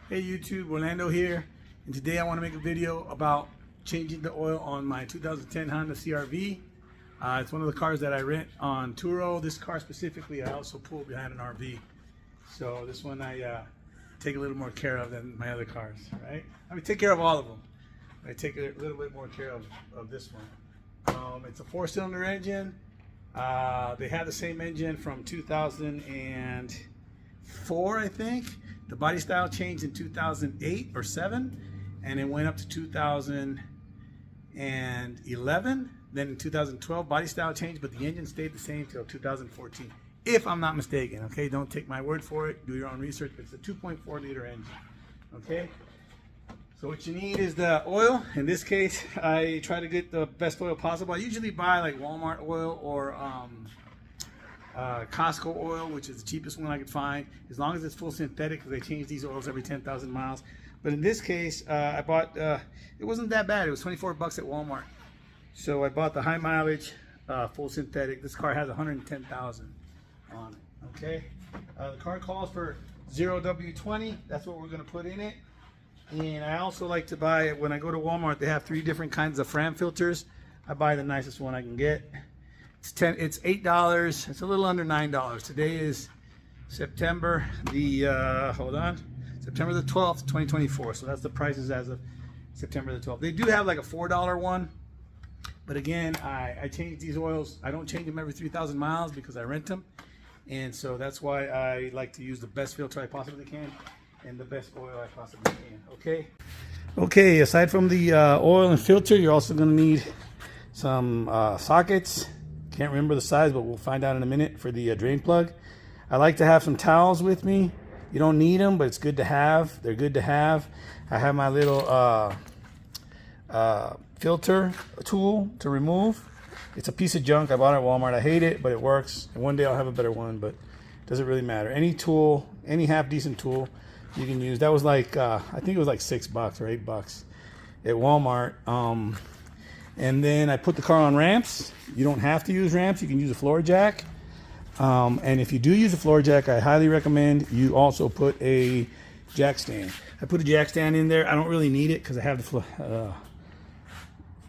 Hey YouTube, Orlando here, and today I want to make a video about changing the oil on my 2010 Honda CRV. It's one of the cars that I rent on Turo. This car specifically I also pull behind an RV. So this one I take a little more care of than my other cars, right? I mean, take care of all of them. I take a little bit more care of this one. It's a 4-cylinder engine. They have the same engine from 2004, I think. The body style changed in 2008 or 7, and it went up to 2011. Then in 2012, body style changed, but the engine stayed the same till 2014, if I'm not mistaken. Okay, don't take my word for it. Do your own research. But it's a 2.4 liter engine. Okay. So what you need is the oil. In this case, I try to get the best oil possible. I usually buy like Walmart oil or Costco oil, which is the cheapest one I could find, as long as it's full synthetic, because they change these oils every 10,000 miles. But in this case, I bought, it wasn't that bad. It was 24 bucks at Walmart. So I bought the high mileage, full synthetic. This car has 110,000 on it, okay? The car calls for 0W20. That's what we're gonna put in it. And I also like to buy, when I go to Walmart, they have 3 different kinds of Fram filters. I buy the nicest one I can get. It's $8. It's a little under $9. Today is September the September the 12th, 2024. So that's the prices as of September the 12th. They do have like a $4 one, but again, I change these oils. I don't change them every 3,000 miles because I rent them, and so that's why I like to use the best filter I possibly can and the best oil I possibly can. Okay. Aside from the oil and filter, you're also going to need some sockets. Can't remember the size, but we'll find out in a minute, for the drain plug. I like to have some towels with me. You don't need them, but it's good to have. They're good to have. I have my little filter tool to remove. It's a piece of junk. I bought it at Walmart. I hate it, but it works. And one day I'll have a better one, but it doesn't really matter. Any tool, any half decent tool you can use. That was like, I think it was like $6 or $8 at Walmart. And then I put the car on ramps. You don't have to use ramps. You can use a floor jack. And if you do use a floor jack, I highly recommend you also put a jack stand. I put a jack stand in there. I don't really need it because I have the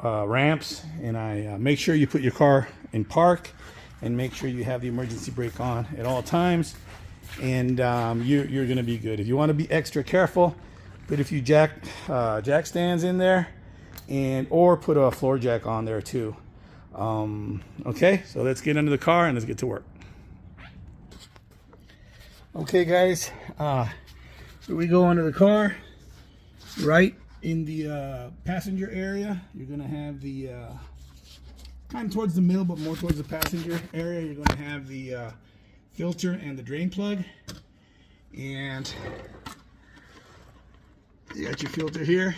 ramps. And I make sure you put your car in park and make sure you have the emergency brake on at all times. And you're going to be good. If you want to be extra careful, put a few jack stands in there. Or put a floor jack on there too. Okay, so let's get into the car and let's get to work. Okay guys, so we go into the car. Right in the passenger area, you're gonna have the kind of towards the middle, but more towards the passenger area, you're gonna have the filter and the drain plug. And you got your filter here.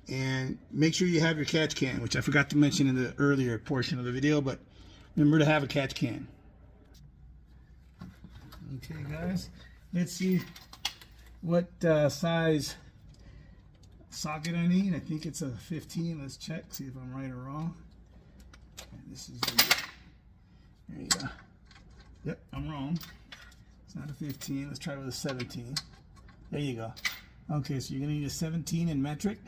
And make sure you have your catch can, which I forgot to mention in the earlier portion of the video, but remember to have a catch can. Okay guys, let's see what size socket I need. I think it's a 15. Let's check, see if I'm right or wrong. And this is the, there you go. Yep, I'm wrong. It's not a 15. Let's try with a 17. There you go. Okay, so you're gonna need a 17 in metric.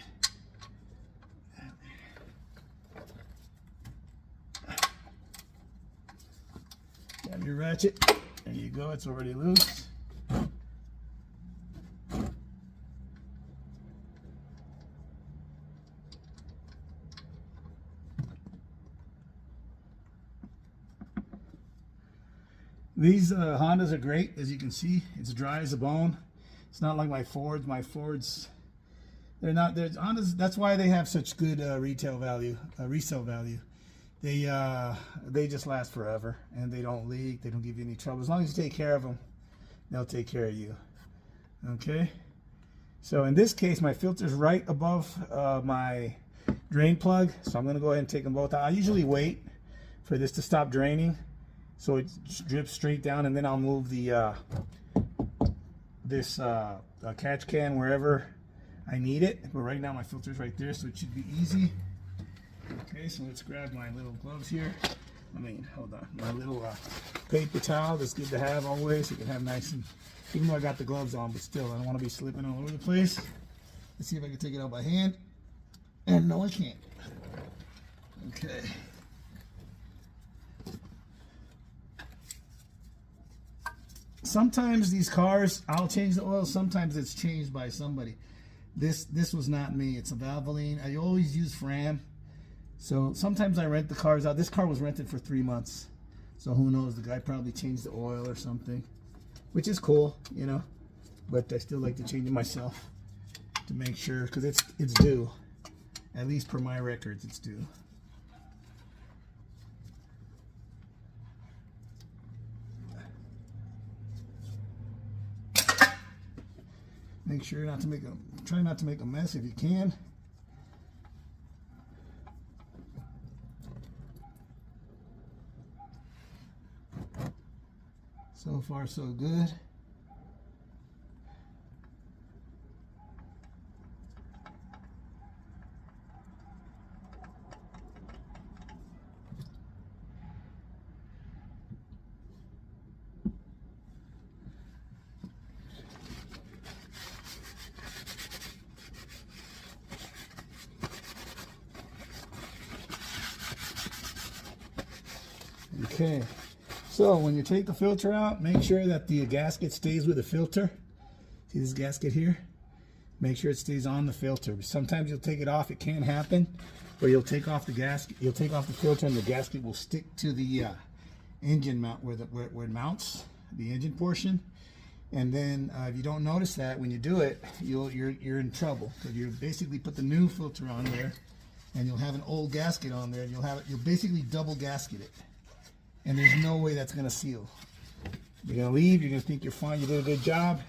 Grab your ratchet. There you go. It's already loose. These Hondas are great, as you can see. It's dry as a bone. It's not like my Fords. My Fords, they're Hondas. That's why they have such good resale value. They just last forever, and they don't leak. They don't give you any trouble. As long as you take care of them, they'll take care of you. Okay. So in this case, my filter's right above my drain plug, so I'm going to go ahead and take them both out. I usually wait for this to stop draining, so it drips straight down, and then I'll move the this catch can wherever I need it. But right now my filter's right there, so it should be easy. Okay, so let's grab my little gloves here. hold on. My little paper towel that's good to have always. You can have nice and, even though I got the gloves on, but still, I don't want to be slipping all over the place. Let's see if I can take it out by hand. And no, I can't. Okay. Sometimes these cars, I'll change the oil. Sometimes it's changed by somebody. This was not me. It's a Valvoline. I always use Fram. So sometimes I rent the cars out. This car was rented for 3 months. So who knows? The guy probably changed the oil or something, which is cool, you know. But I still like to change it myself to make sure, because it's due. At least per my records, it's due. Make sure not to try not to make a mess if you can. So far, so good. Okay, so when you take the filter out, make sure that the gasket stays with the filter. See this gasket here? Make sure it stays on the filter. Sometimes you'll take it off, it can happen, where you'll take off the gasket, you'll take off the filter and the gasket will stick to the engine mount where it mounts, the engine portion. And then if you don't notice that when you do it, you're in trouble, because you basically put the new filter on there and you'll have an old gasket on there, and you'll basically double gasket it. And there's no way that's going to seal. You're going to leave, you're going to think you're fine, you did a good job,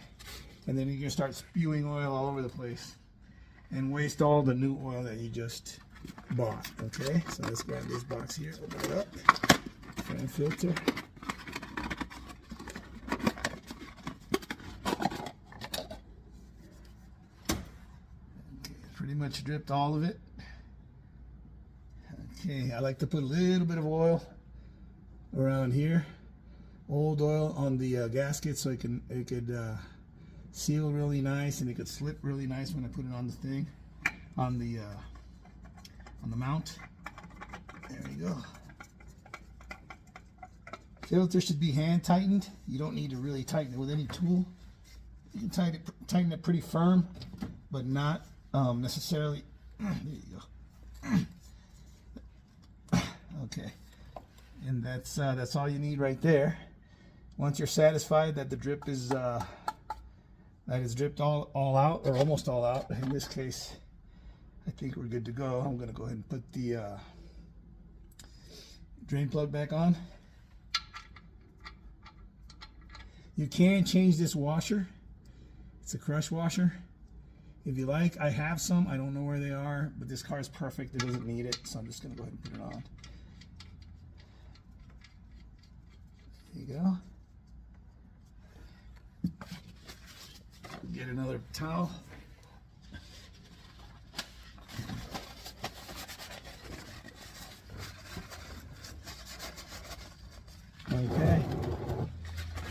and then you're going to start spewing oil all over the place and waste all the new oil that you just bought. Okay, so let's grab this box here, open it up, and filter. Okay, pretty much dripped all of it. Okay, I like to put a little bit of oil around here, old oil on the gasket, so it could seal really nice, and it could slip really nice when I put it on the thing, on the mount. There you go. Filter should be hand tightened. You don't need to really tighten it with any tool. You can tighten it pretty firm, but not necessarily. There you go. Okay. And that's all you need right there. Once you're satisfied that the drip is that is dripped all out, or almost all out. In this case, I think we're good to go. I'm going to go ahead and put the drain plug back on. You can change this washer. It's a crush washer. If you like, I have some. I don't know where they are, but this car is perfect. It doesn't need it, so I'm just going to go ahead and put it on. There you go. Get another towel. Okay.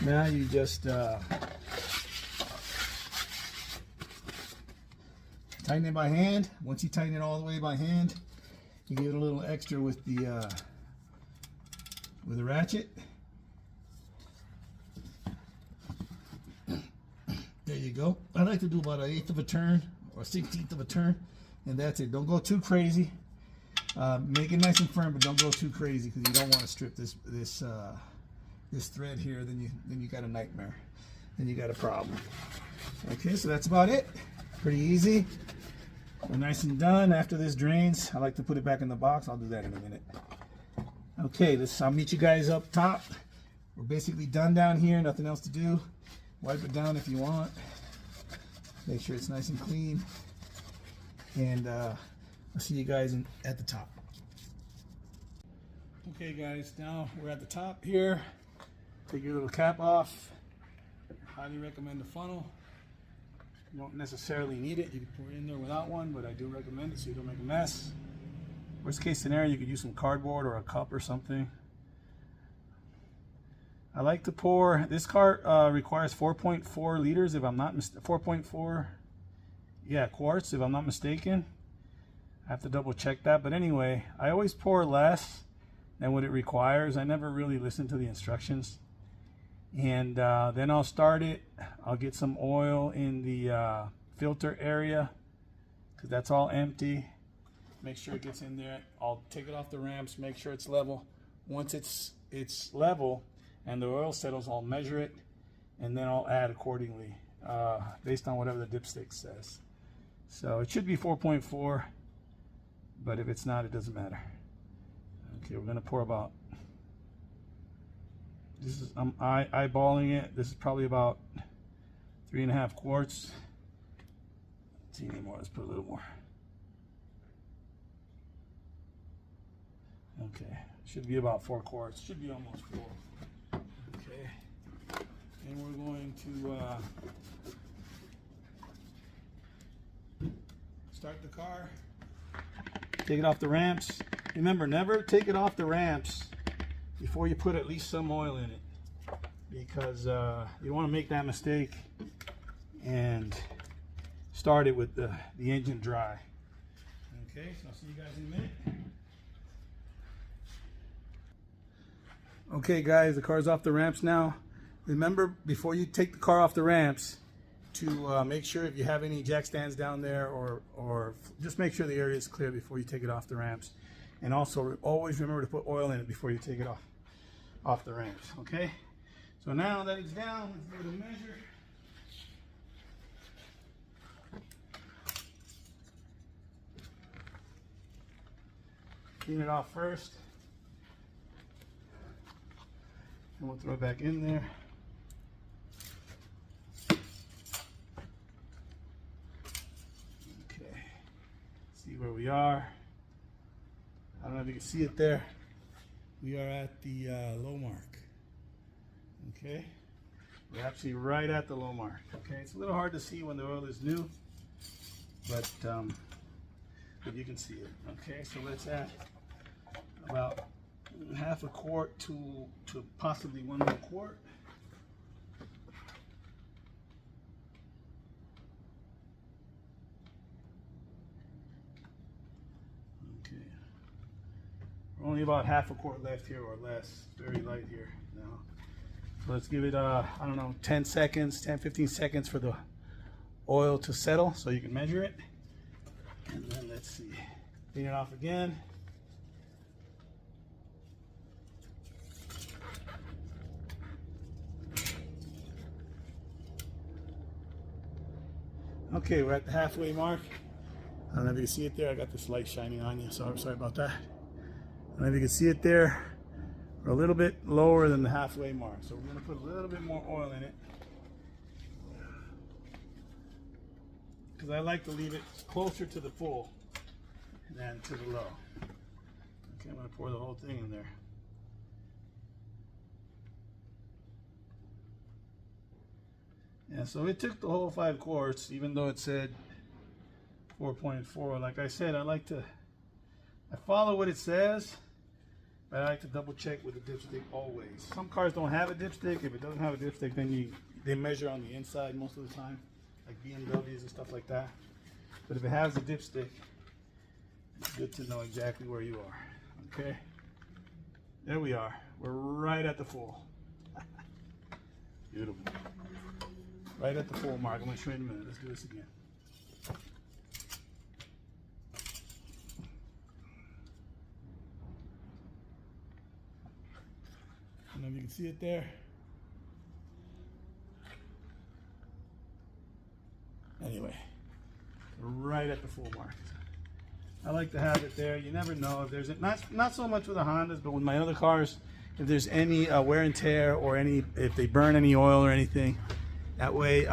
Now you just tighten it by hand. Once you tighten it all the way by hand, you give it a little extra with the ratchet. There you go. I like to do about 1/8 of a turn or 1/16 of a turn, and that's it. Don't go too crazy. Make it nice and firm, but don't go too crazy, because you don't want to strip this thread here. Then you got a nightmare. Then you got a problem. Okay, so that's about it. Pretty easy. We're nice and done. After this drains, I like to put it back in the box. I'll do that in a minute. Okay, I'll meet you guys up top. We're basically done down here. Nothing else to do. Wipe it down if you want. Make sure it's nice and clean. And I'll see you guys at the top. Okay guys, now we're at the top here. Take your little cap off. Highly recommend the funnel. You don't necessarily need it. You can pour it in there without one, but I do recommend it so you don't make a mess. Worst case scenario, you could use some cardboard or a cup or something. I like to pour, this cart requires 4.4 liters if I'm not 4.4, yeah, quarts if I'm not mistaken. I have to double check that, but anyway, I always pour less than what it requires. I never really listen to the instructions. And then I'll start it. I'll get some oil in the filter area because that's all empty. Make sure it gets in there. I'll take it off the ramps, make sure it's level. Once it's level and the oil settles, I'll measure it and then I'll add accordingly based on whatever the dipstick says. So it should be 4.4, but if it's not, it doesn't matter. Okay, we're gonna pour about, this is, I'm eyeballing it. This is probably about 3.5 quarts. Let's see anymore, let's put a little more. Okay, should be about 4 quarts, should be almost 4. Okay, and we're going to start the car, take it off the ramps. Remember, never take it off the ramps before you put at least some oil in it, because you want to make that mistake and start it with the engine dry. Okay, so I'll see you guys in a minute. Okay guys, the car's off the ramps now. Remember, before you take the car off the ramps, to make sure if you have any jack stands down there, or just make sure the area is clear before you take it off the ramps. And also always remember to put oil in it before you take it off the ramps. Okay, so now that it's down, let's give it a measure. Clean it off first, and we'll throw it back in there. Okay, see where we are. I don't know if you can see it there. We are at the low mark. Okay, we're actually right at the low mark. Okay, it's a little hard to see when the oil is new, but you can see it. Okay, so let's add about 1/2 quart to possibly 1 more quart. Okay, we're only about 1/2 quart left here, or less. Very light here now. So let's give it I don't know, 10 seconds, 10-15 seconds for the oil to settle so you can measure it. And then let's see, clean it off again. Okay, we're at the halfway mark. I don't know if you can see it there. I got this light shining on you, so sorry about that. I don't know if you can see it there. We're a little bit lower than the halfway mark, so we're going to put a little bit more oil in it, because I like to leave it closer to the full than to the low. Okay, I'm going to pour the whole thing in there. Yeah, so it took the whole 5 quarts, even though it said 4.4. Like I said, I follow what it says, but I like to double check with the dipstick always. Some cars don't have a dipstick. If it doesn't have a dipstick, then they measure on the inside most of the time, like BMWs and stuff like that. But if it has a dipstick, it's good to know exactly where you are. Okay, there we are. We're right at the full. Beautiful. Right at the full mark. I'm going to show you in a minute. Let's do this again. I don't know if you can see it there. Anyway, right at the full mark. I like to have it there. You never know if there's not so much with the Hondas, but with my other cars, if there's any wear and tear, or if they burn any oil or anything. That way, you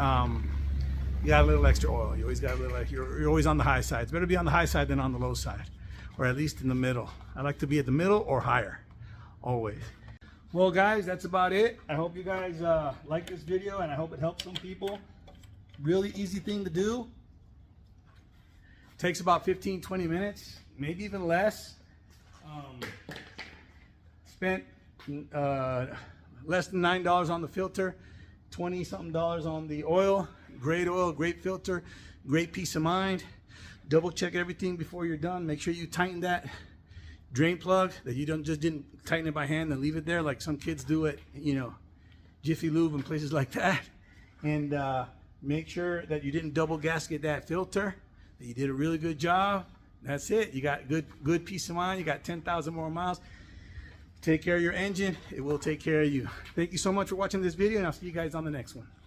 got a little extra oil. You always got a little. You're always on the high side. It's better to be on the high side than on the low side, or at least in the middle. I like to be at the middle or higher, always. Well, guys, that's about it. I hope you guys like this video, and I hope it helps some people. Really easy thing to do. Takes about 15-20 minutes, maybe even less. Spent less than $9 on the filter, 20 something dollars on the oil. Great oil, great filter, great peace of mind. Double check everything before you're done. Make sure you tighten that drain plug, that you didn't tighten it by hand and leave it there like some kids do at, you know, Jiffy Lube and places like that. And make sure that you didn't double gasket that filter, that you did a really good job. That's it. You got good peace of mind. You got 10,000 more miles. Take care of your engine. It will take care of you. Thank you so much for watching this video, and I'll see you guys on the next one.